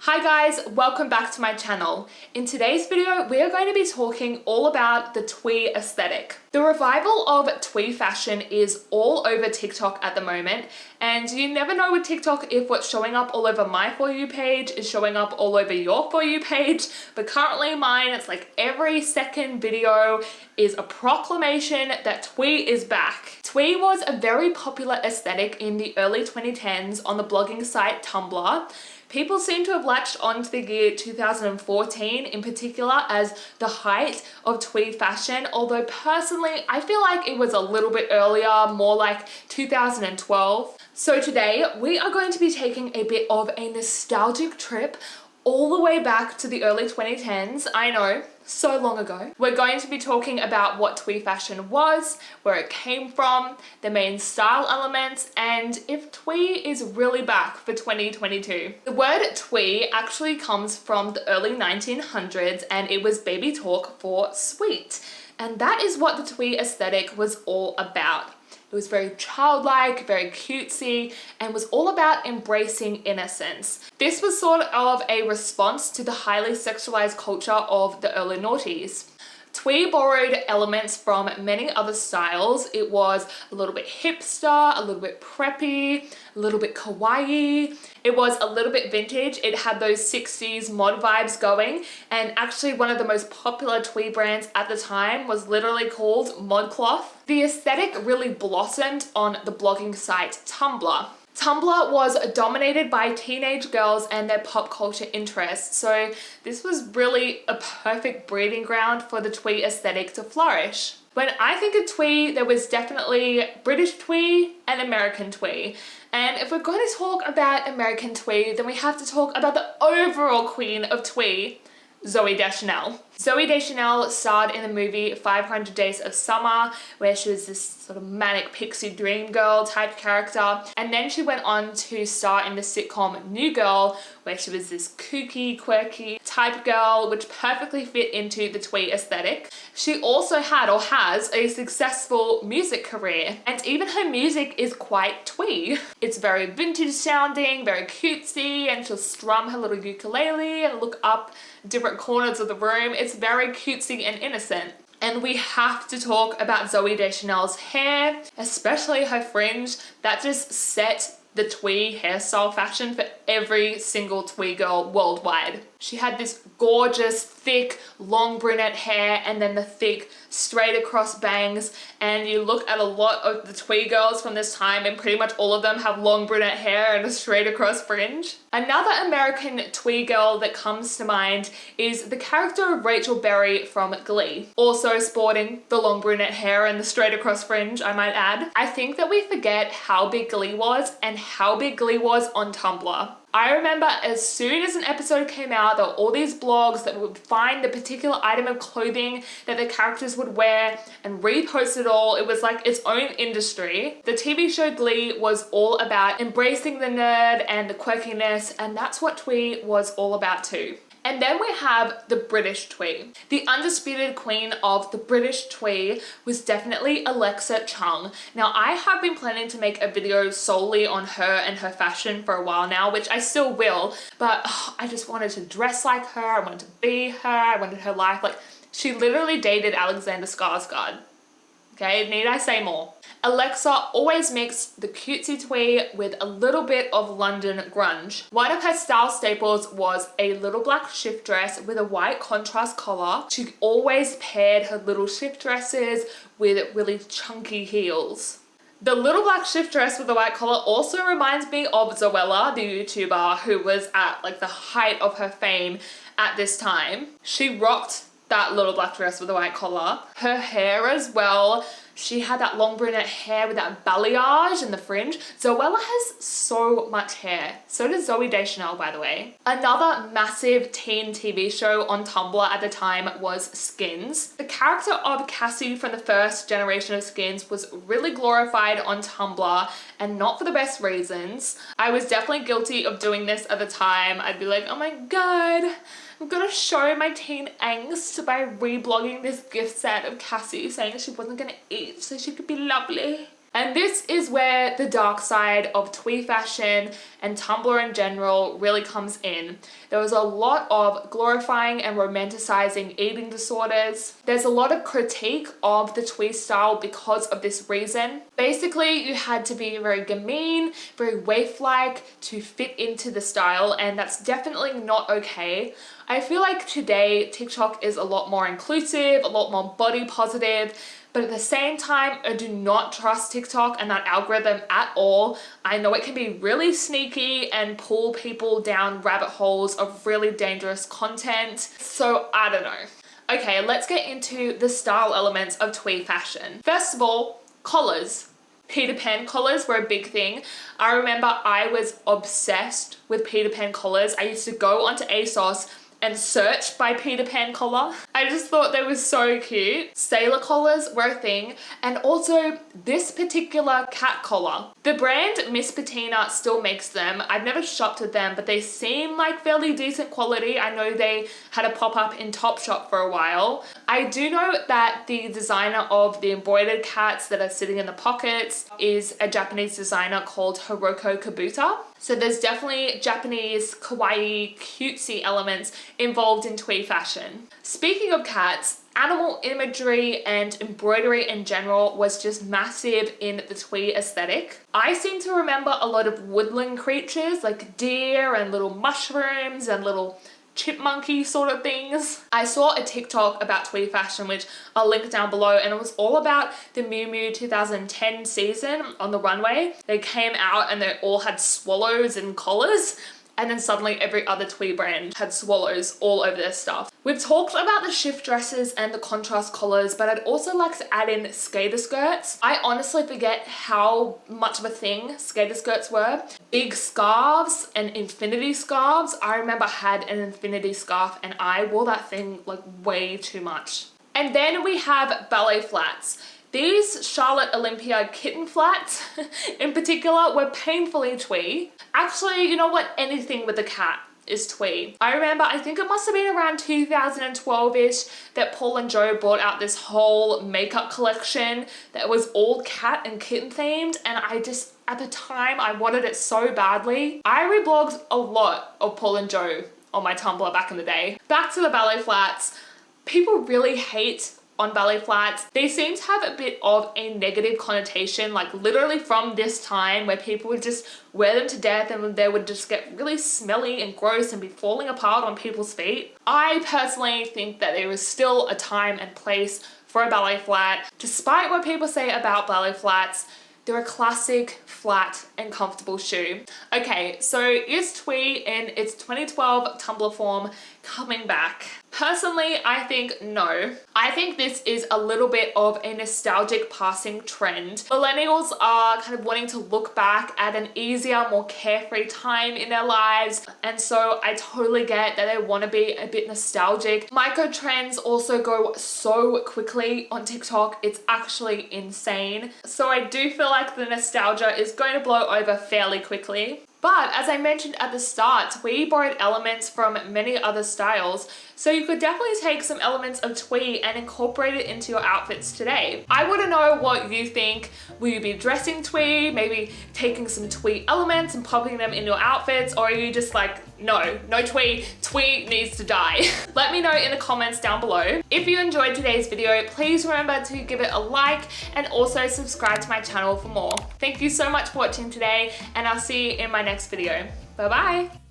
Hi guys, welcome back to my channel. In today's video, we are going to be talking all about the twee aesthetic. The revival of twee fashion is all over TikTok at the moment, and you never know with TikTok if what's showing up all over my For You page is showing up all over your For You page, but currently mine, it's like every second video is a proclamation that twee is back. Twee was a very popular aesthetic in the early 2010s on the blogging site Tumblr. People seem to have latched onto the year 2014 in particular as the height of twee fashion, although personally I feel like it was a little bit earlier, more like 2012. So today we are going to be taking a bit of a nostalgic trip all the way back to the early 2010s. I know, so long ago. We're going to be talking about what twee fashion was, where it came from, the main style elements, and if twee is really back for 2022. The word twee actually comes from the early 1900s, and it was baby talk for sweet. And that is what the twee aesthetic was all about. It was very childlike, very cutesy, and was all about embracing innocence. This was sort of a response to the highly sexualized culture of the early noughties. Twee borrowed elements from many other styles. It was a little bit hipster, a little bit preppy, a little bit kawaii. It was a little bit vintage. It had those 60s mod vibes going, and actually one of the most popular twee brands at the time was literally called ModCloth. The aesthetic really blossomed on the blogging site Tumblr. Tumblr was dominated by teenage girls and their pop culture interests, so this was really a perfect breeding ground for the twee aesthetic to flourish. When I think of twee, there was definitely British twee and American twee. And if we're going to talk about American twee, then we have to talk about the overall queen of twee, Zooey Deschanel. Zooey Deschanel starred in the movie 500 Days of Summer, where she was this sort of manic pixie dream girl type character. And then she went on to star in the sitcom New Girl, where she was this kooky, quirky type girl, which perfectly fit into the twee aesthetic. She also had or has a successful music career, and even her music is quite twee. It's very vintage sounding, very cutesy, and she'll strum her little ukulele and look up different corners of the room. It's very cutesy and innocent. And we have to talk about Zooey Deschanel's hair, especially her fringe. That just set the twee hairstyle fashion for every single twee girl worldwide. She had this gorgeous, thick, long brunette hair and then the thick, straight across bangs. And you look at a lot of the twee girls from this time and pretty much all of them have long brunette hair and a straight across fringe. Another American twee girl that comes to mind is the character of Rachel Berry from Glee. Also sporting the long brunette hair and the straight across fringe, I might add. I think that we forget how big Glee was and how big Glee was on Tumblr. I remember as soon as an episode came out, there were all these blogs that would find the particular item of clothing that the characters would wear and repost it all. It was like its own industry. The TV show Glee was all about embracing the nerd and the quirkiness, and that's what twee was all about too. And then we have the British twee. The undisputed queen of the British twee was definitely Alexa Chung. Now, I have been planning to make a video solely on her and her fashion for a while now, which I still will, but I just wanted to dress like her, I wanted to be her, I wanted her life. Like, she literally dated Alexander Skarsgård. Okay, need I say more? Alexa always mixed the cutesy twee with a little bit of London grunge. One of her style staples was a little black shift dress with a white contrast collar. She always paired her little shift dresses with really chunky heels. The little black shift dress with the white collar also reminds me of Zoella, the YouTuber who was at like the height of her fame at this time. She rocked that little black dress with a white collar. Her hair as well. She had that long brunette hair with that balayage and the fringe. Zoella has so much hair. So does Zooey Deschanel, by the way. Another massive teen TV show on Tumblr at the time was Skins. The character of Cassie from the first generation of Skins was really glorified on Tumblr, and not for the best reasons. I was definitely guilty of doing this at the time. I'd be like, oh my god, I'm gonna show my teen angst by reblogging this gift set of Cassie saying she wasn't gonna eat so she could be lovely. And this is where the dark side of twee fashion and Tumblr in general really comes in. There was a lot of glorifying and romanticizing eating disorders. There's a lot of critique of the twee style because of this reason. Basically, you had to be very gamine, very waif-like to fit into the style, and that's definitely not okay. I feel like today TikTok is a lot more inclusive, a lot more body positive, but at the same time, I do not trust TikTok and that algorithm at all. I know it can be really sneaky and pull people down rabbit holes of really dangerous content. So I don't know. Okay, let's get into the style elements of twee fashion. First of all, collars. Peter Pan collars were a big thing. I remember I was obsessed with Peter Pan collars. I used to go onto ASOS and search by Peter Pan collar. I just thought they were so cute. Sailor collars were a thing, and also this particular cat collar. The brand Miss Patina still makes them. I've never shopped with them, but they seem like fairly decent quality. I know they had a pop-up in Topshop for a while. I do know that the designer of the embroidered cats that are sitting in the pockets is a Japanese designer called Hiroko Kabuta. So there's definitely Japanese kawaii cutesy elements involved in twee fashion. Speaking of cats, animal imagery and embroidery in general was just massive in the twee aesthetic. I seem to remember a lot of woodland creatures like deer and little mushrooms and little chipmunky sort of things. I saw a TikTok about twee fashion, which I'll link down below, and it was all about the Miu Miu 2010 season on the runway. They came out and they all had swallows and collars, and then suddenly every other twee brand had swallows all over their stuff. We've talked about the shift dresses and the contrast collars, but I'd also like to add in skater skirts. I honestly forget how much of a thing skater skirts were. Big scarves and infinity scarves. I remember I had an infinity scarf and I wore that thing like way too much. And then we have ballet flats. These Charlotte Olympia kitten flats in particular were painfully twee. Actually, you know what? Anything with a cat is twee. I remember, I think it must have been around 2012-ish that Paul and Joe brought out this whole makeup collection that was all cat and kitten themed, and I just, at the time, I wanted it so badly. I reblogged a lot of Paul and Joe on my Tumblr back in the day. Back to the ballet flats. People really hate on ballet flats. They seem to have a bit of a negative connotation, like literally from this time where people would just wear them to death and they would just get really smelly and gross and be falling apart on people's feet. I personally think that there is still a time and place for a ballet flat. Despite what people say about ballet flats, they're a classic, flat, and comfortable shoe. Okay, so is twee in its 2012 Tumblr form coming back? Personally, I think no. I think this is a little bit of a nostalgic passing trend. Millennials are kind of wanting to look back at an easier, more carefree time in their lives, and so I totally get that they want to be a bit nostalgic. Micro trends also go so quickly on TikTok, it's actually insane. So I do feel like the nostalgia is going to blow over fairly quickly. But as I mentioned at the start, we borrowed elements from many other styles, so you could definitely take some elements of twee and incorporate it into your outfits today. I want to know what you think. Will you be dressing twee, maybe taking some twee elements and popping them in your outfits, or are you just like, no twee, twee needs to die? Let me know in the comments down below. If you enjoyed today's video, please remember to give it a like and also subscribe to my channel for more. Thank you so much for watching today, and I'll see you in my next video. Bye bye.